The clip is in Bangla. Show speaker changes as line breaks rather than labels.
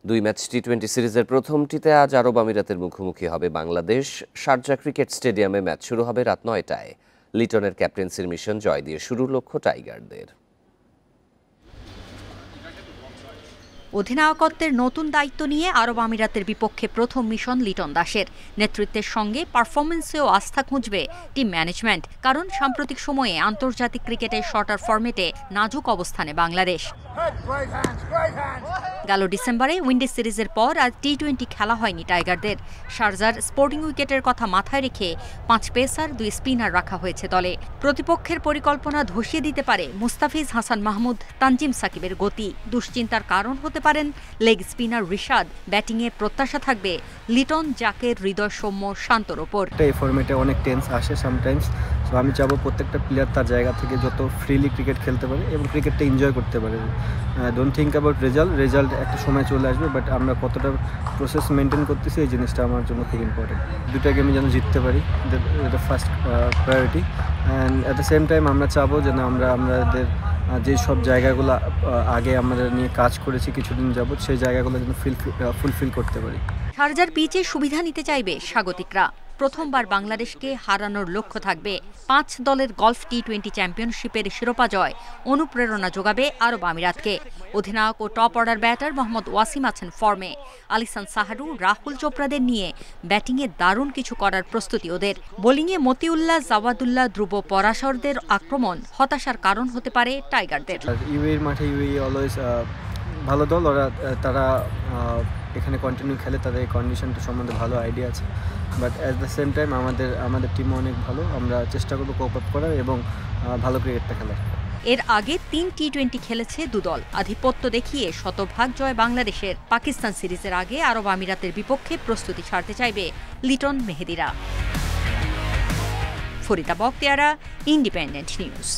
দুই ম্যাচ টি-20 সিরিজের প্রথমটিতে আজ আরব আমিরাতের মুখোমুখি হবে বাংলাদেশ। শারজা ক্রিকেট স্টেডিয়ামে ম্যাচ শুরু হবে রাত ৯টায়। লিটনের ক্যাপ্টেন্সির মিশন জয় দিয়ে শুরুর লক্ষ্য টাইগারদের।
অধিনায়কত্বের নতুন দায়িত্ব নিয়ে আরব আমিরাতের বিপক্ষে প্রথম মিশন লিটন দাসের। নেতৃত্বের সঙ্গে পারফরমেন্সেও আস্থা খুঁজবে টিম ম্যানেজমেন্ট, কারণ সাম্প্রতিক সময়ে আন্তর্জাতিক ক্রিকেটের শর্টার ফরম্যাটে নাজুক অবস্থানে বাংলাদেশ। গেল ডিসেম্বরে উইন্ডিজ সিরিজের পর আজ টি-20 খেলা হয়নি টাইগারদের। শারজার স্পোর্টিং উইকেটের কথা মাথায় রেখে 5 পেসার 2 স্পিনার রাখা হয়েছে দলে। প্রতিপক্ষের পরিকল্পনা ধসিয়ে দিতে পারে মুস্তাফিজ হাসান মাহমুদ, তানজিম সাকিবের গতি। দুশ্চিন্তার কারণ হতে পারেন লেগ স্পিনার রিশাদ। ব্যাটিংয়ে প্রত্যাশা থাকবে লিটন, জাকের, হৃদয় সৌম্য, শান্তর ওপর।
এই ফরম্যাটে অনেক টেন্স আসে সামটাইমস, সো আমি চাবো প্রত্যেকটা প্লেয়ার তার জায়গা থেকে যত ফ্রিলি ক্রিকেট খেলতে পারে এবং ক্রিকেটটা এনজয় করতে পারে। ডোন্ট থিঙ্ক অ্যাবাউট রেজাল্ট একটা সময় চলে আসবে, বাট আমরা কতটা প্রসেস মেনটেন করতেছি এই জিনিসটা আমার জন্য খুব ইম্পর্টেন্ট। দুটা গেমে যেন জিততে পারি, এটা first priority. And at the same time আমরা চাবো যেন আমাদের যে সব জায়গাগুলো আগে আমরা নিয়ে কাজ করেছি কিছুদিন যাবত, সেই জায়গাগুলো যেন ফুলফিল করতে পারি।
শারজার পিচে সুবিধা নিতে চাইবে স্বাগতিকরা। প্রথমবার বাংলাদেশকে হারানোর লক্ষ্য থাকবে। 5 দলের গলফ টি-20 চ্যাম্পিয়নশিপের শিরোপা জয় অনুপ্রেরণা যোগাবে আরব আমিরাতকে। অধিনায়ক ও top order batter Muhammad Waseem আছেন ফর্মে। আলিসান সাহারু, রাহুল চোপড়াদের নিয়ে ব্যাটিংয়ে দারুণ কিছু করার প্রস্তুতি ওদের। বোলিংয়ে মতিউল্লাহ, জাওয়াদুল্লাহ, ধ্রুব, পরাশরদের আক্রমণ হতাশার কারণ হতে পারে টাইগারদের।
ইউএইর মাঠে অলওয়েজ ভালো দল, তারা এখানে কন্টিনিউ খেলে, তাদের এই কন্ডিশনটা সম্বন্ধে ভালো আইডিয়া আছে। But at the same time আমাদের টিমও অনেক ভালো। আমরা চেষ্টা করবো কোপ আপ করার এবং ভালো ক্রিকেটটা খেলার।
এর আগে 3 টি-20 খেলেছে দুদল। আধিপত্য দেখিয়ে শতভাগ জয় বাংলাদেশের। পাকিস্তান সিরিজের আগে আরব আমিরাতের বিপক্ষে প্রস্তুতি ছাড়তে চাইবে লিটন মেহেদিরা। ফরিদা বখতিয়ারা, ইন্ডিপেন্ডেন্ট নিউজ।